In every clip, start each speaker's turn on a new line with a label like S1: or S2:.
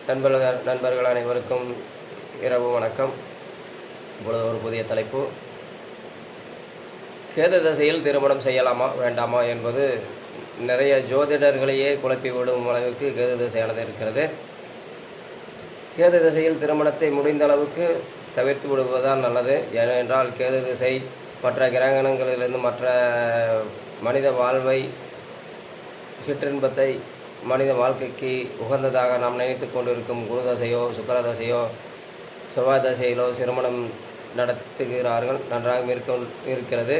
S1: நண்பர்கள் அனைவருக்கும் இரவு வணக்கம். இப்பொழுது ஒரு புதிய தலைப்பு, கேது தசையில் திருமணம் செய்யலாமா வேண்டாமா என்பது நிறைய ஜோதிடர்களையே குழப்பிவிடும் அளவுக்கு கேது தசையானது இருக்கிறது. கேது திசையில் திருமணத்தை முடிந்த அளவுக்கு தவிர்த்து விடுவதுதான் நல்லது. ஏனென்றால் கேது திசை மற்ற கிரகணங்களிலிருந்து மற்ற மனித வாழ்வை, சிற்றின்பத்தை, மனித வாழ்க்கைக்கு உகந்ததாக நாம் நினைத்து கொண்டிருக்கும் குரு தசையோ சுக்கிர தசையோ செவ்வாய் தசையிலோ திருமணம் நடத்துகிறார்கள், நன்றாக இருக்கிறது.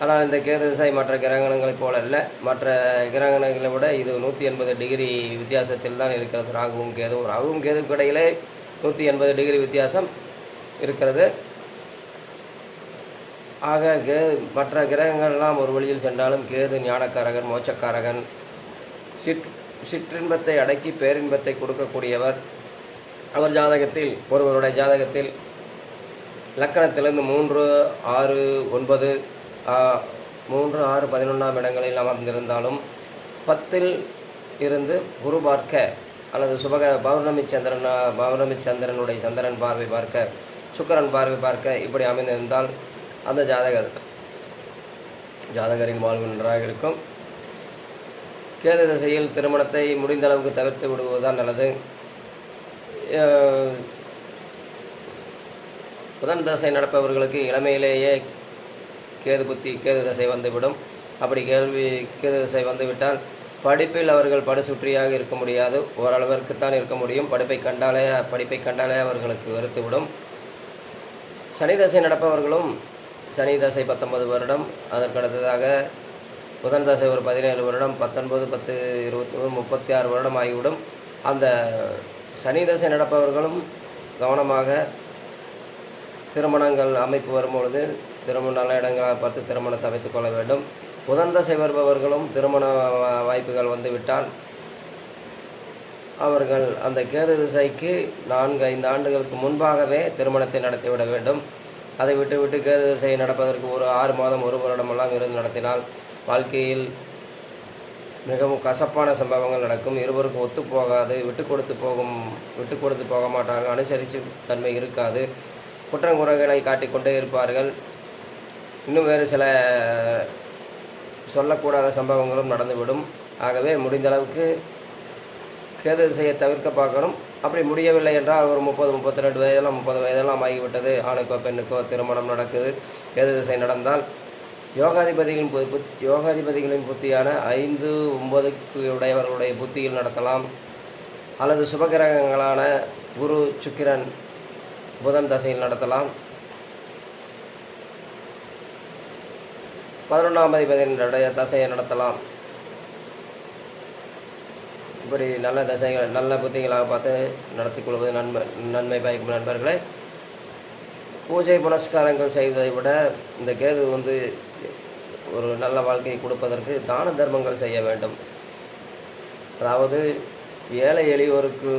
S1: ஆனால் இந்த கேது திசை மற்ற கிரகணங்களைப் போல அல்ல. மற்ற கிரகணங்களை விட இது 180 டிகிரி வித்தியாசத்தில் தான் இருக்கிறது. ராகுவும் கேதுவுக்கு இடையிலே 180 டிகிரி வித்தியாசம் இருக்கிறது. ஆக மற்ற கிரகங்கள்லாம் ஒரு வழியில் சென்றாலும் கேது ஞானக்காரகன், மோட்சக்காரகன், சிற்றின்பத்தை அடக்கி பேரின்பத்தை கொடுக்கக்கூடியவர். அவர் ஜாதகத்தில், ஒருவருடைய ஜாதகத்தில் லக்கணத்திலிருந்து 3, 6, 9, 3, 6, 11ஆம் இடங்களில் அமர்ந்திருந்தாலும் 10ல் இருந்து குரு பார்க்க அல்லது பௌர்ணமி சந்திரனுடைய சந்திரன் பார்வை பார்க்க, சுக்கிரன் பார்வை பார்க்க இப்படி அமைந்திருந்தால் அந்த ஜாதகரின் வாழ்வு நன்றாக இருக்கும். கேது திசையில் திருமணத்தை முடிந்த அளவுக்கு தவிர்த்து விடுவதுதான் நல்லது. புதன் தசை நடப்பவர்களுக்கு இளமையிலேயே கேது தசை வந்துவிடும். அப்படி கேது தசை வந்துவிட்டால் படிப்பில் அவர்கள் படுசுற்றியாக இருக்க முடியாது, ஓரளவிற்குத்தான் இருக்க முடியும். படிப்பை கண்டாலே அவர்களுக்கு வெறுத்துவிடும். சனி தசை நடப்பவர்களும் சனி தசை 19 வருடம், அதற்கடுத்ததாக புதன் தசை ஒரு 17 வருடம், 19, 10, 23, 36 வருடம் ஆகிவிடும். அந்த சனி தசை நடப்பவர்களும் கவனமாக திருமணங்கள் அமைப்பு வரும்பொழுது நல்ல இடங்களாக பார்த்து திருமணத்தை அமைத்துக் கொள்ள வேண்டும். புதன் தசை வருபவர்களும் திருமண வாய்ப்புகள் வந்துவிட்டால் அவர்கள் அந்த கேது திசைக்கு 4-5 ஆண்டுகளுக்கு முன்பாகவே திருமணத்தை நடத்திவிட வேண்டும். அதை விட்டு கேது திசை நடப்பதற்கு ஒரு 6 மாதம் 1 வருடமெல்லாம் இருந்து நடத்தினால் வாழ்க்கையில் மிகவும் கசப்பான சம்பவங்கள் நடக்கும். இருவருக்கும் ஒத்து போகாது, விட்டு கொடுத்து போக மாட்டார்கள், அனுசரித்து தன்மை இருக்காது, குற்றங்குறைகளை காட்டிக்கொண்டே இருப்பார்கள். இன்னும் வேறு சில சொல்லக்கூடாத சம்பவங்களும் நடந்துவிடும். ஆகவே முடிந்த அளவுக்கு கேது திசையை தவிர்க்க பார்க்கணும். அப்படி முடியவில்லை என்றால் ஒரு 30, 32 வயதெல்லாம் 30 வயதெல்லாம் ஆகிவிட்டது, ஆணுக்கோ பெண்ணுக்கோ திருமணம் நடக்குது, கேது திசை நடந்தால் யோகாதிபதிகளின் புத்தியான 5, 9க்கு உடையவர்களுடைய புத்தியில் நடத்தலாம். அல்லது சுபகிரகங்களான குரு, சுக்கிரன், புதன் தசையில் நடத்தலாம். 11ஆம் அதிபதியினுடைய தசையை நடத்தலாம். இப்படி நல்ல தசைகள், நல்ல புத்திகளாக பார்த்து நடத்திக் கொள்வது நன்மை பயக்கும். நண்பர்களே, பூஜை புனஸ்காரங்கள் செய்வதை விட இந்த கேது ஒரு நல்ல வாழ்க்கையை கொடுப்பதற்கு தான தர்மங்கள் செய்ய வேண்டும். அதாவது ஏழை எளியோருக்கு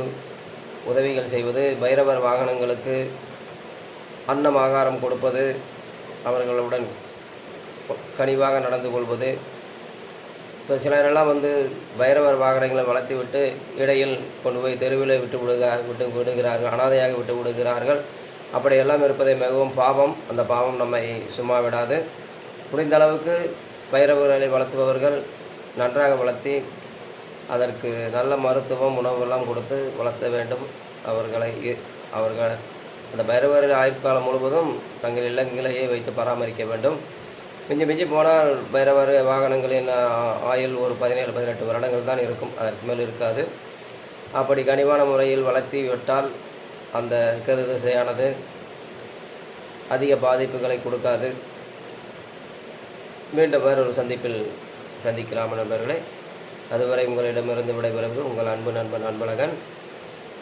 S1: உதவிகள் செய்வது, பைரவர் வாகனங்களுக்கு அன்னம் ஆகாரம் கொடுப்பது, அவர்களுடன் கனிவாக நடந்து கொள்வது. இப்போ சிலரெல்லாம் பைரவர் வாகனங்களை வளர்த்தி விட்டு இடையில் கொண்டு போய் தெருவில் விட்டு விடுகிறார்கள், அனாதையாக விட்டு விடுகிறார்கள். அப்படியெல்லாம் இருப்பதை மிகவும் பாவம். அந்த பாவம் நம்மை சும்மா விடாது. முடிந்த அளவுக்கு பைரவர்களை வளர்த்துபவர்கள் நன்றாக வளர்த்தி அதற்கு நல்ல மருத்துவம், உணவெல்லாம் கொடுத்து வளர்த்த வேண்டும். அவர்கள் அந்த பைரவரின் ஆயுட்காலம் முழுவதும் தங்கள் இல்லங்களையே வைத்து பராமரிக்க வேண்டும். மிஞ்சி போனால் பைரவர் வாகனங்களின் ஆயுள் ஒரு 17, 18 வருடங்கள் தான் இருக்கும், அதற்கு மேல் இருக்காது. அப்படி கனிவான முறையில் வளர்த்தி விட்டால் அந்த கேது திசையானது அதிக பாதிப்புகளை கொடுக்காது. மீண்டும் வேறொரு சந்திப்பில் சந்திக்கலாம் நண்பர்களே. அதுவரை உங்களிடமிருந்து விடைபெறுவது உங்கள் அன்பு நண்பன் Anbazhagan.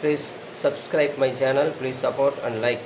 S1: Please subscribe my channel, please support and like.